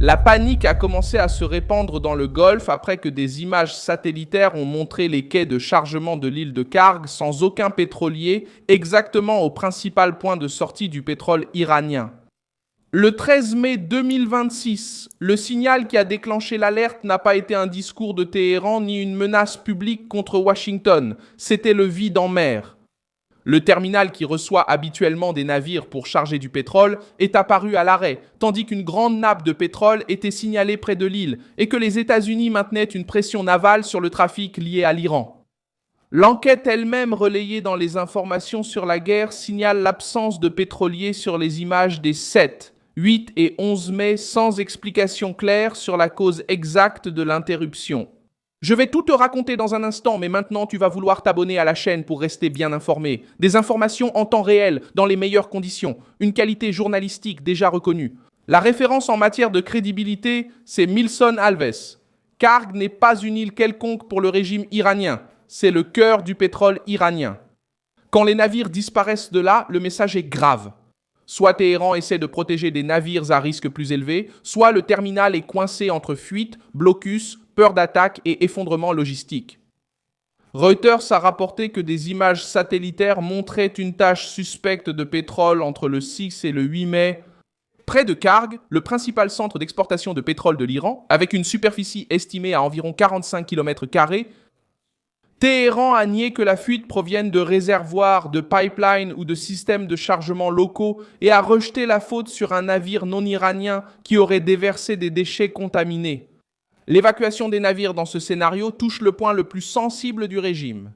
La panique a commencé à se répandre dans le Golfe après que des images satellitaires ont montré les quais de chargement de l'île de Kharg sans aucun pétrolier, exactement au principal point de sortie du pétrole iranien. Le 13 mai 2026, le signal qui a déclenché l'alerte n'a pas été un discours de Téhéran ni une menace publique contre Washington, c'était le vide en mer. Le terminal qui reçoit habituellement des navires pour charger du pétrole est apparu à l'arrêt, tandis qu'une grande nappe de pétrole était signalée près de l'île et que les États-Unis maintenaient une pression navale sur le trafic lié à l'Iran. L'enquête elle-même relayée dans les informations sur la guerre signale l'absence de pétroliers sur les images des 7, 8 et 11 mai sans explication claire sur la cause exacte de l'interruption. Je vais tout te raconter dans un instant, mais maintenant tu vas vouloir t'abonner à la chaîne pour rester bien informé. Des informations en temps réel, dans les meilleures conditions, une qualité journalistique déjà reconnue. La référence en matière de crédibilité, c'est Milson Alves. Kharg n'est pas une île quelconque pour le régime iranien, c'est le cœur du pétrole iranien. Quand les navires disparaissent de là, le message est grave. Soit Téhéran essaie de protéger des navires à risque plus élevé, soit le terminal est coincé entre fuite, blocus, peur d'attaque et effondrement logistique. Reuters a rapporté que des images satellitaires montraient une tache suspecte de pétrole entre le 6 et le 8 mai, près de Kharg, le principal centre d'exportation de pétrole de l'Iran, avec une superficie estimée à environ 45 km². Téhéran a nié que la fuite provienne de réservoirs, de pipelines ou de systèmes de chargement locaux et a rejeté la faute sur un navire non iranien qui aurait déversé des déchets contaminés. L'évacuation des navires dans ce scénario touche le point le plus sensible du régime.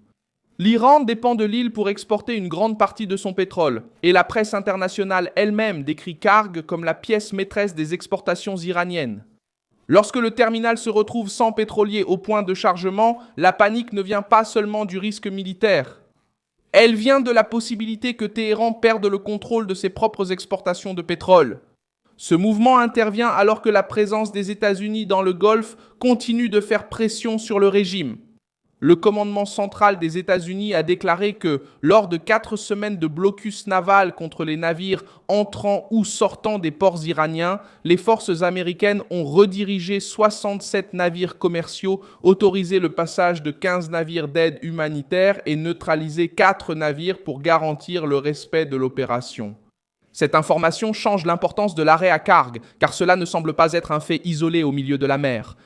L'Iran dépend de l'île pour exporter une grande partie de son pétrole, et la presse internationale elle-même décrit Kharg comme la pièce maîtresse des exportations iraniennes. Lorsque le terminal se retrouve sans pétrolier au point de chargement, la panique ne vient pas seulement du risque militaire. Elle vient de la possibilité que Téhéran perde le contrôle de ses propres exportations de pétrole. Ce mouvement intervient alors que la présence des États-Unis dans le Golfe continue de faire pression sur le régime. Le commandement central des États-Unis a déclaré que, lors de 4 semaines de blocus naval contre les navires entrant ou sortant des ports iraniens, les forces américaines ont redirigé 67 navires commerciaux, autorisé le passage de 15 navires d'aide humanitaire et neutralisé 4 navires pour garantir le respect de l'opération. Cette information change l'importance de l'arrêt à Kharg, car cela ne semble pas être un fait isolé au milieu de la mer.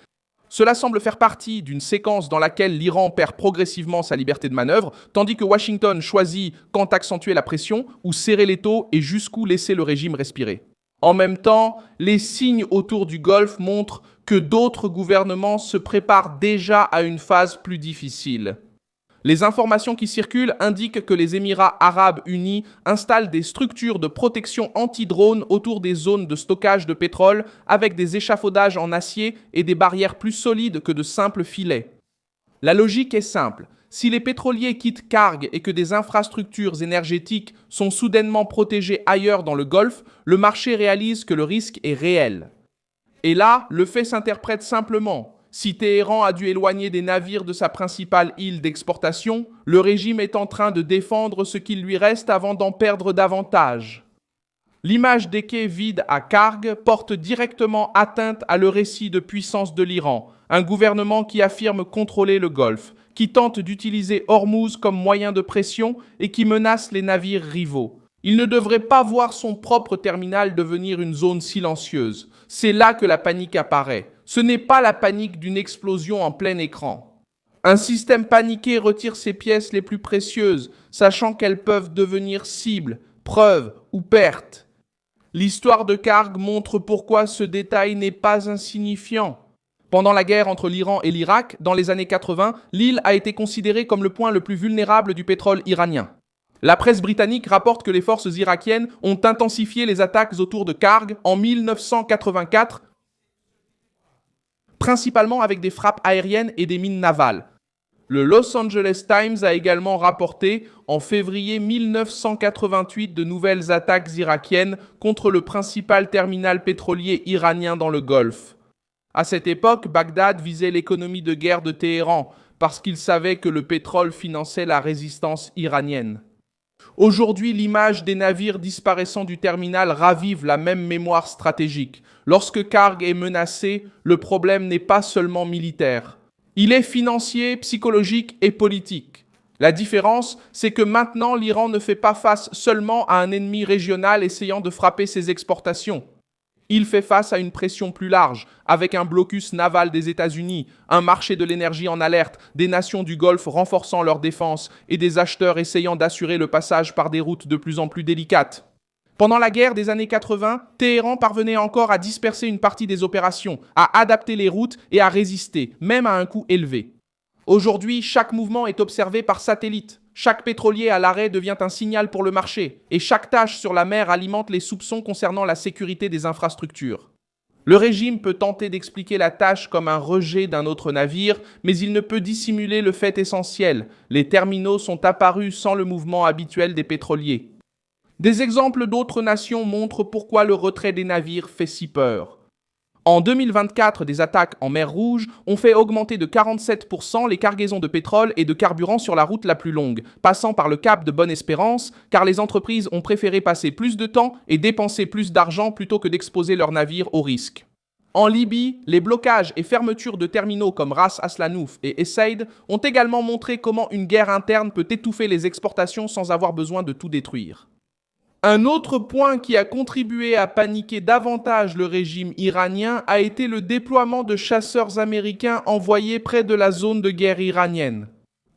Cela semble faire partie d'une séquence dans laquelle l'Iran perd progressivement sa liberté de manœuvre, tandis que Washington choisit quand accentuer la pression ou serrer l'étau et jusqu'où laisser le régime respirer. En même temps, les signes autour du Golfe montrent que d'autres gouvernements se préparent déjà à une phase plus difficile. Les informations qui circulent indiquent que les Émirats arabes unis installent des structures de protection anti-drone autour des zones de stockage de pétrole avec des échafaudages en acier et des barrières plus solides que de simples filets. La logique est simple. Si les pétroliers quittent Kharg et que des infrastructures énergétiques sont soudainement protégées ailleurs dans le Golfe, le marché réalise que le risque est réel. Et là, le fait s'interprète simplement. Si Téhéran a dû éloigner des navires de sa principale île d'exportation, le régime est en train de défendre ce qu'il lui reste avant d'en perdre davantage. L'image des quais vides à Kharg porte directement atteinte à le récit de puissance de l'Iran, un gouvernement qui affirme contrôler le Golfe, qui tente d'utiliser Hormuz comme moyen de pression et qui menace les navires rivaux. Il ne devrait pas voir son propre terminal devenir une zone silencieuse. C'est là que la panique apparaît. Ce n'est pas la panique d'une explosion en plein écran. Un système paniqué retire ses pièces les plus précieuses, sachant qu'elles peuvent devenir cibles, preuves ou pertes. L'histoire de Kharg montre pourquoi ce détail n'est pas insignifiant. Pendant la guerre entre l'Iran et l'Irak, dans les années 80, l'île a été considérée comme le point le plus vulnérable du pétrole iranien. La presse britannique rapporte que les forces irakiennes ont intensifié les attaques autour de Kharg en 1984, principalement avec des frappes aériennes et des mines navales. Le Los Angeles Times a également rapporté en février 1988 de nouvelles attaques irakiennes contre le principal terminal pétrolier iranien dans le Golfe. À cette époque, Bagdad visait l'économie de guerre de Téhéran parce qu'il savait que le pétrole finançait la résistance iranienne. Aujourd'hui, l'image des navires disparaissant du terminal ravive la même mémoire stratégique. Lorsque Karg est menacé, le problème n'est pas seulement militaire. Il est financier, psychologique et politique. La différence, c'est que maintenant, l'Iran ne fait pas face seulement à un ennemi régional essayant de frapper ses exportations. Il fait face à une pression plus large, avec un blocus naval des États-Unis, un marché de l'énergie en alerte, des nations du Golfe renforçant leur défense et des acheteurs essayant d'assurer le passage par des routes de plus en plus délicates. Pendant la guerre des années 80, Téhéran parvenait encore à disperser une partie des opérations, à adapter les routes et à résister, même à un coût élevé. Aujourd'hui, chaque mouvement est observé par satellite. Chaque pétrolier à l'arrêt devient un signal pour le marché, et chaque tâche sur la mer alimente les soupçons concernant la sécurité des infrastructures. Le régime peut tenter d'expliquer la tâche comme un rejet d'un autre navire, mais il ne peut dissimuler le fait essentiel. Les terminaux sont apparus sans le mouvement habituel des pétroliers. Des exemples d'autres nations montrent pourquoi le retrait des navires fait si peur. En 2024, des attaques en mer Rouge ont fait augmenter de 47% les cargaisons de pétrole et de carburant sur la route la plus longue, passant par le cap de Bonne-Espérance, car les entreprises ont préféré passer plus de temps et dépenser plus d'argent plutôt que d'exposer leurs navires au risque. En Libye, les blocages et fermetures de terminaux comme Ras Aslanouf et Essaid ont également montré comment une guerre interne peut étouffer les exportations sans avoir besoin de tout détruire. Un autre point qui a contribué à paniquer davantage le régime iranien a été le déploiement de chasseurs américains envoyés près de la zone de guerre iranienne.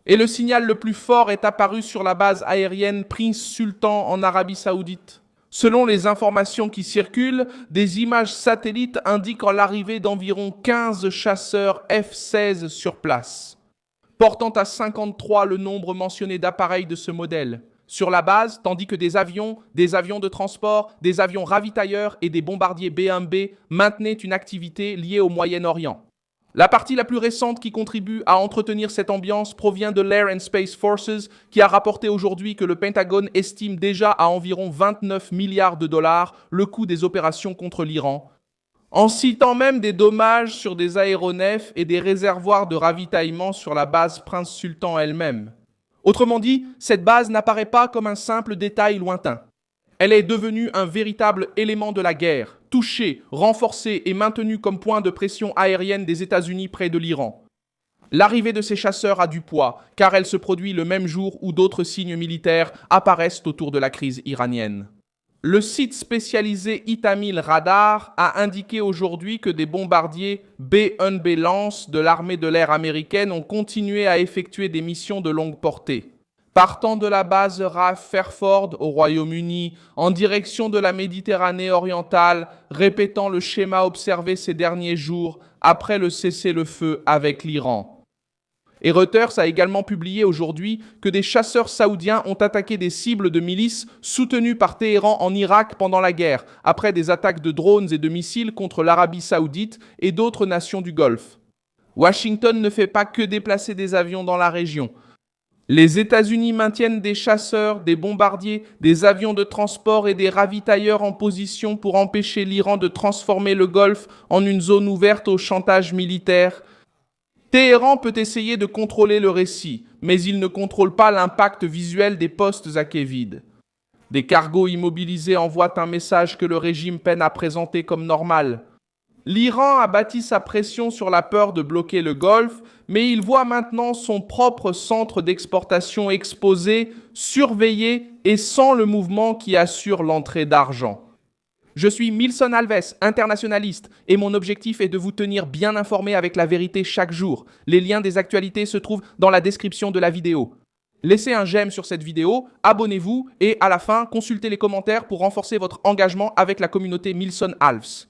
Et le signal le plus fort est apparu sur la base aérienne Prince Sultan en Arabie Saoudite. Selon les informations qui circulent, des images satellites indiquent l'arrivée d'environ 15 chasseurs F-16 sur place, portant à 53 le nombre mentionné d'appareils de ce modèle. Sur la base, tandis que des avions de transport, des avions ravitailleurs et des bombardiers B-1B maintenaient une activité liée au Moyen-Orient. La partie la plus récente qui contribue à entretenir cette ambiance provient de l'Air and Space Forces, qui a rapporté aujourd'hui que le Pentagone estime déjà à environ 29 milliards de dollars le coût des opérations contre l'Iran, en citant même des dommages sur des aéronefs et des réservoirs de ravitaillement sur la base Prince Sultan elle-même. Autrement dit, cette base n'apparaît pas comme un simple détail lointain. Elle est devenue un véritable élément de la guerre, touchée, renforcée et maintenue comme point de pression aérienne des États-Unis près de l'Iran. L'arrivée de ces chasseurs a du poids, car elle se produit le même jour où d'autres signes militaires apparaissent autour de la crise iranienne. Le site spécialisé Itamil Radar a indiqué aujourd'hui que des bombardiers B-1B Lance de l'armée de l'air américaine ont continué à effectuer des missions de longue portée. Partant de la base RAF Fairford au Royaume-Uni, en direction de la Méditerranée orientale, répétant le schéma observé ces derniers jours après le cessez-le-feu avec l'Iran. Et Reuters a également publié aujourd'hui que des chasseurs saoudiens ont attaqué des cibles de milices soutenues par Téhéran en Irak pendant la guerre, après des attaques de drones et de missiles contre l'Arabie saoudite et d'autres nations du Golfe. Washington ne fait pas que déplacer des avions dans la région. Les États-Unis maintiennent des chasseurs, des bombardiers, des avions de transport et des ravitailleurs en position pour empêcher l'Iran de transformer le Golfe en une zone ouverte au chantage militaire. Téhéran peut essayer de contrôler le récit, mais il ne contrôle pas l'impact visuel des postes à quai vide. Des cargos immobilisés envoient un message que le régime peine à présenter comme normal. L'Iran a bâti sa pression sur la peur de bloquer le Golfe, mais il voit maintenant son propre centre d'exportation exposé, surveillé et sans le mouvement qui assure l'entrée d'argent. Je suis Milson Alves, internationaliste, et mon objectif est de vous tenir bien informé avec la vérité chaque jour. Les liens des actualités se trouvent dans la description de la vidéo. Laissez un j'aime sur cette vidéo, abonnez-vous et à la fin, consultez les commentaires pour renforcer votre engagement avec la communauté Milson Alves.